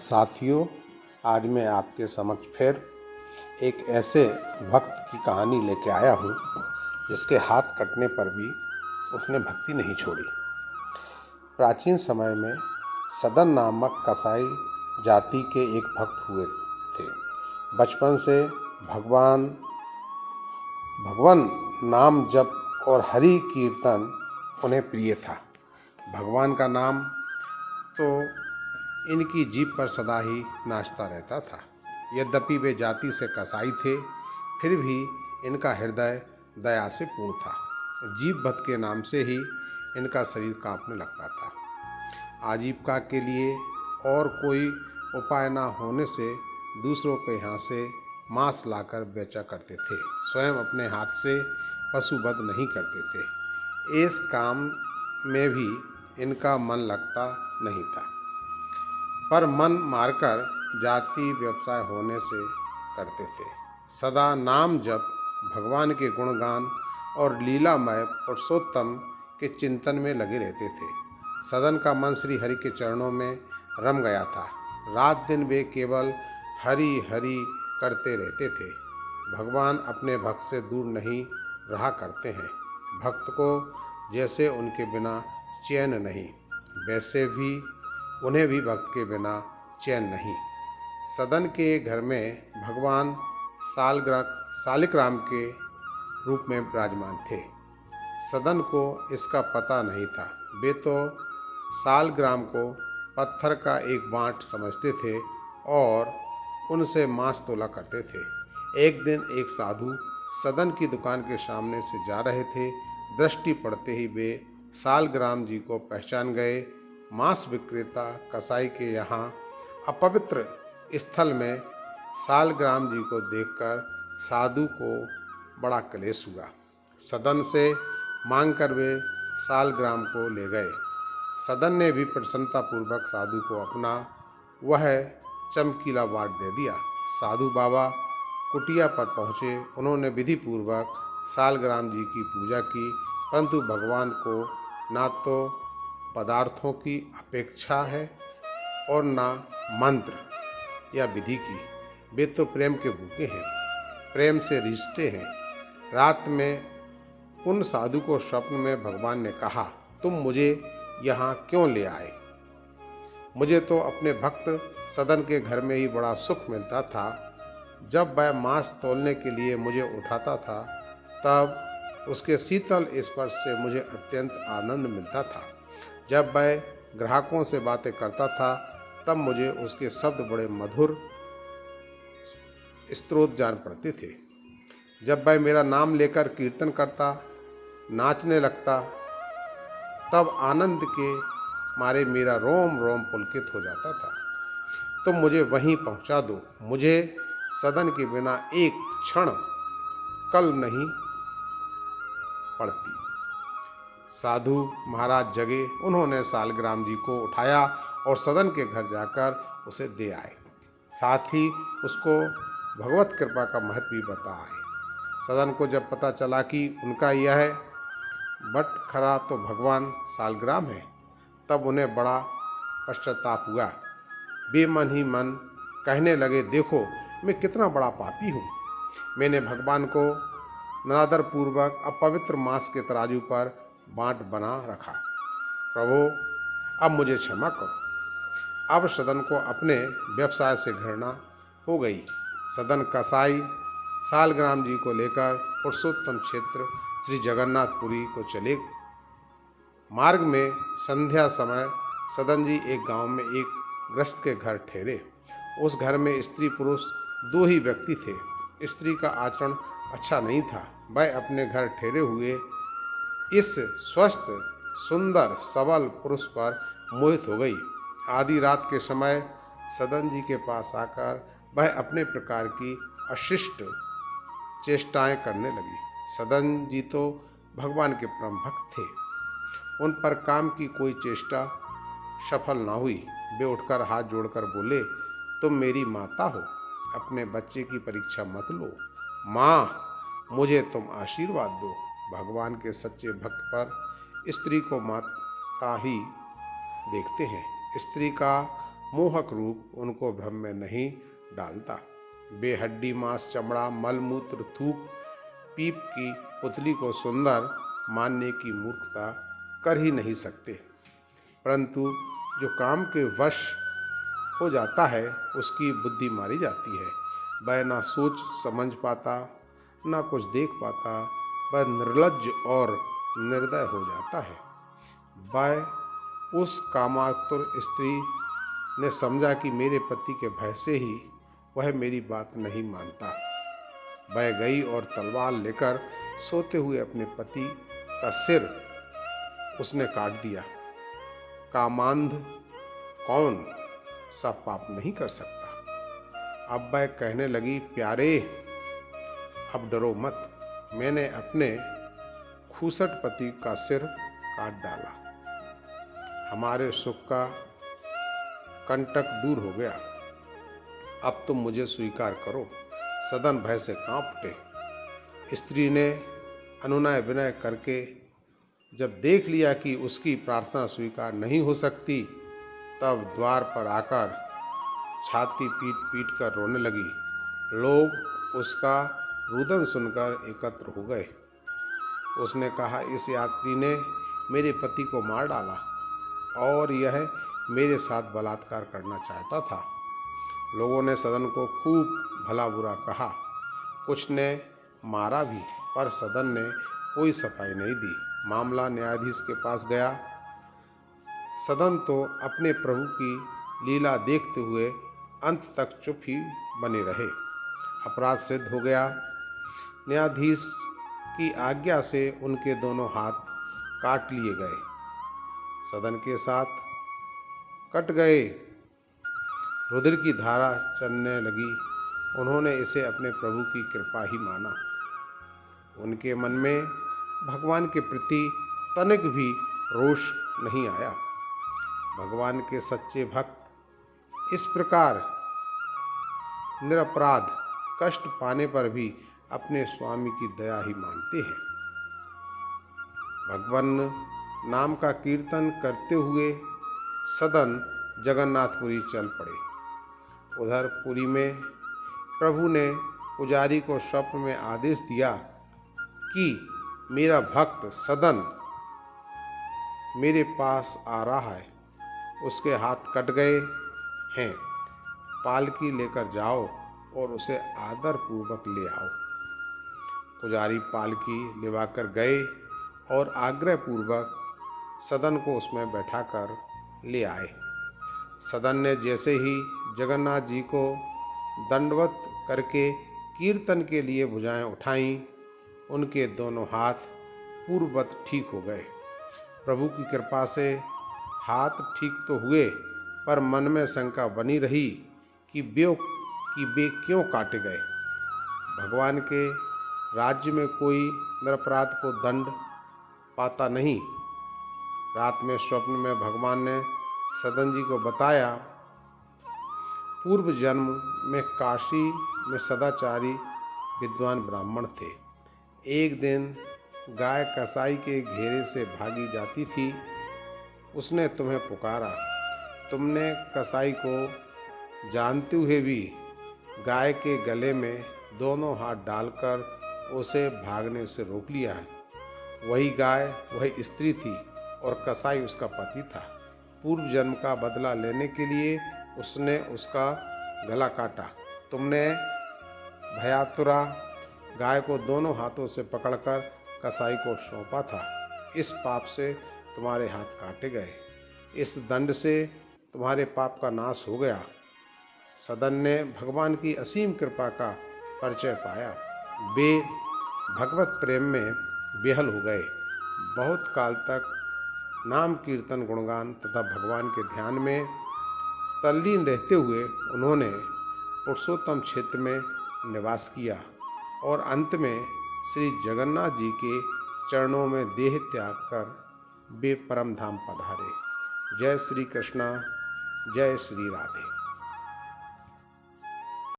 साथियों, आज मैं आपके समक्ष फिर एक ऐसे भक्त की कहानी लेके आया हूँ जिसके हाथ कटने पर भी उसने भक्ति नहीं छोड़ी। प्राचीन समय में सदन नामक कसाई जाति के एक भक्त हुए थे। बचपन से भगवान नाम जप और हरि कीर्तन उन्हें प्रिय था। भगवान का नाम तो इनकी जीभ पर सदा ही नाचता रहता था। यद्यपि वे जाति से कसाई थे, फिर भी इनका हृदय दया से पूर्ण था। जीभ भक्त के नाम से ही इनका शरीर कांपने लगता था। आजीविका के लिए और कोई उपाय न होने से दूसरों के यहाँ से मांस लाकर बेचा करते थे। स्वयं अपने हाथ से पशुवध नहीं करते थे। इस काम में भी इनका मन लगता नहीं था, पर मन मारकर जाति व्यवसाय होने से करते थे। सदा नाम जप, भगवान के गुणगान और लीलामय पुरुषोत्तम के चिंतन में लगे रहते थे। सदन का मन श्री हरि के चरणों में रम गया था। रात दिन वे केवल हरि हरि करते रहते थे। भगवान अपने भक्त से दूर नहीं रहा करते हैं। भक्त को जैसे उनके बिना चैन नहीं, वैसे भी उन्हें भी भक्त के बिना चैन नहीं। सदन के घर में भगवान सालिग्राम के रूप में विराजमान थे। सदन को इसका पता नहीं था। वे तो सालग्राम को पत्थर का एक बांट समझते थे और उनसे मांस तोला करते थे। एक दिन एक साधु सदन की दुकान के सामने से जा रहे थे। दृष्टि पड़ते ही वे सालग्राम जी को पहचान गए। मांस विक्रेता कसाई के यहाँ अपवित्र स्थल में सालग्राम जी को देखकर साधु को बड़ा क्लेश हुआ। सदन से मांगकर वे सालग्राम को ले गए। सदन ने भी प्रसन्नतापूर्वक साधु को अपना वह चमकीला बांट दे दिया। साधु बाबा कुटिया पर पहुँचे। उन्होंने विधि पूर्वक सालग्राम जी की पूजा की, परंतु भगवान को ना तो पदार्थों की अपेक्षा है और ना मंत्र या विधि की। वे तो प्रेम के भूखे हैं, प्रेम से रिश्ते हैं। रात में उन साधु को स्वप्न में भगवान ने कहा, तुम मुझे यहाँ क्यों ले आए? मुझे तो अपने भक्त सदन के घर में ही बड़ा सुख मिलता था। जब वह मांस तोलने के लिए मुझे उठाता था, तब उसके शीतल स्पर्श से मुझे अत्यंत आनंद मिलता था। जब वह ग्राहकों से बातें करता था, तब मुझे उसके शब्द बड़े मधुर स्रोत जान पड़ते थे। जब वह मेरा नाम लेकर कीर्तन करता, नाचने लगता, तब आनंद के मारे मेरा रोम रोम पुलकित हो जाता था। तुम मुझे वहीं पहुंचा दो। मुझे सदन के बिना एक क्षण कल नहीं पड़ती। साधु महाराज जगे। उन्होंने सालग्राम जी को उठाया और सदन के घर जाकर उसे दे आए। साथ ही उसको भगवत कृपा का महत्व भी बताए। सदन को जब पता चला कि उनका यह बटखरा तो भगवान सालग्राम है, तब उन्हें बड़ा पश्चाताप हुआ। वे मन ही मन कहने लगे, देखो मैं कितना बड़ा पापी हूँ। मैंने भगवान को निरादर पूर्वक अपवित्र मांस के तराजू पर बांट बना रखा। प्रभु, अब मुझे क्षमा करो। अब सदन को अपने व्यवसाय से घृणा हो गई। सदन कसाई सालग्राम जी को लेकर पुरुषोत्तम क्षेत्र श्री जगन्नाथपुरी को चले। मार्ग में संध्या समय सदन जी एक गांव में एक गृहस्थ के घर ठहरे। उस घर में स्त्री पुरुष दो ही व्यक्ति थे। स्त्री का आचरण अच्छा नहीं था। वह अपने घर ठहरे हुए इस स्वस्थ सुंदर सबल पुरुष पर मोहित हो गई। आधी रात के समय सदन जी के पास आकर वह अपने प्रकार की अशिष्ट चेष्टाएं करने लगी। सदन जी तो भगवान के परम भक्त थे। उन पर काम की कोई चेष्टा सफल ना हुई। वे उठकर हाथ जोड़कर बोले, तुम मेरी माता हो, अपने बच्चे की परीक्षा मत लो। माँ, मुझे तुम आशीर्वाद दो। भगवान के सच्चे भक्त पर स्त्री को माता ही देखते हैं। स्त्री का मोहक रूप उनको भ्रम में नहीं डालता। बेहड्डी मांस चमड़ा मल मूत्र थूक पीप की पुतली को सुंदर मानने की मूर्खता कर ही नहीं सकते, परंतु जो काम के वश हो जाता है उसकी बुद्धि मारी जाती है। वह ना सोच समझ पाता, ना कुछ देख पाता, वह निर्लज्ज और निर्दय हो जाता है। वह उस कामातुर स्त्री ने समझा कि मेरे पति के भय से ही वह मेरी बात नहीं मानता। वह गई और तलवार लेकर सोते हुए अपने पति का सिर उसने काट दिया। कामांध कौन सा पाप नहीं कर सकता। अब वह कहने लगी, प्यारे अब डरो मत, मैंने अपने खूसट पति का सिर काट डाला, हमारे सुख का कंटक दूर हो गया। अब तुम मुझे स्वीकार करो। सदन भय से कांप उठे। स्त्री ने अनुनय विनय करके जब देख लिया कि उसकी प्रार्थना स्वीकार नहीं हो सकती, तब द्वार पर आकर छाती पीट पीट कर रोने लगी। लोग उसका रुदन सुनकर एकत्र हो गए। उसने कहा, इस यात्री ने मेरे पति को मार डाला और यह मेरे साथ बलात्कार करना चाहता था। लोगों ने सदन को खूब भला बुरा कहा, कुछ ने मारा भी, पर सदन ने कोई सफाई नहीं दी। मामला न्यायाधीश के पास गया। सदन तो अपने प्रभु की लीला देखते हुए अंत तक चुप ही बने रहे। अपराध सिद्ध हो गया। न्यायाधीश की आज्ञा से उनके दोनों हाथ काट लिए गए, सदन के साथ कट गए। रुधिर की धारा चलने लगी। उन्होंने इसे अपने प्रभु की कृपा ही माना। उनके मन में भगवान के प्रति तनिक भी रोष नहीं आया। भगवान के सच्चे भक्त इस प्रकार निरपराध कष्ट पाने पर भी अपने स्वामी की दया ही मानते हैं। भगवान नाम का कीर्तन करते हुए सदन जगन्नाथपुरी चल पड़े। उधर पुरी में प्रभु ने पुजारी को स्वप्न में आदेश दिया कि मेरा भक्त सदन मेरे पास आ रहा है, उसके हाथ कट गए हैं, पालकी लेकर जाओ और उसे आदर पूर्वक ले आओ। पुजारी पालकी लेवाकर गए और आग्रह पूर्वक सदन को उसमें बैठाकर ले आए। सदन ने जैसे ही जगन्नाथ जी को दंडवत करके कीर्तन के लिए भुजाएं उठाईं, उनके दोनों हाथ पूर्ववत ठीक हो गए। प्रभु की कृपा से हाथ ठीक तो हुए, पर मन में शंका बनी रही कि वे क्यों काटे गए। भगवान के राज्य में कोई निरपराध को दंड पाता नहीं। रात में स्वप्न में भगवान ने सदन जी को बताया, पूर्व जन्म में काशी में सदाचारी विद्वान ब्राह्मण थे। एक दिन गाय कसाई के घेरे से भागी जाती थी। उसने तुम्हें पुकारा। तुमने कसाई को जानते हुए भी गाय के गले में दोनों हाथ डालकर उसे भागने से रोक लिया है। वही गाय वही स्त्री थी और कसाई उसका पति था। पूर्व जन्म का बदला लेने के लिए उसने उसका गला काटा। तुमने भयातुरा गाय को दोनों हाथों से पकड़कर कसाई को सौंपा था। इस पाप से तुम्हारे हाथ काटे गए। इस दंड से तुम्हारे पाप का नाश हो गया। सदन ने भगवान की असीम कृपा का परिचय पाया। वे भगवत प्रेम में बेहल हो गए। बहुत काल तक नाम कीर्तन गुणगान तथा भगवान के ध्यान में तल्लीन रहते हुए उन्होंने पुरुषोत्तम क्षेत्र में निवास किया और अंत में श्री जगन्नाथ जी के चरणों में देह त्याग कर वे परम धाम पधारे। जय श्री कृष्णा, जय श्री राधे।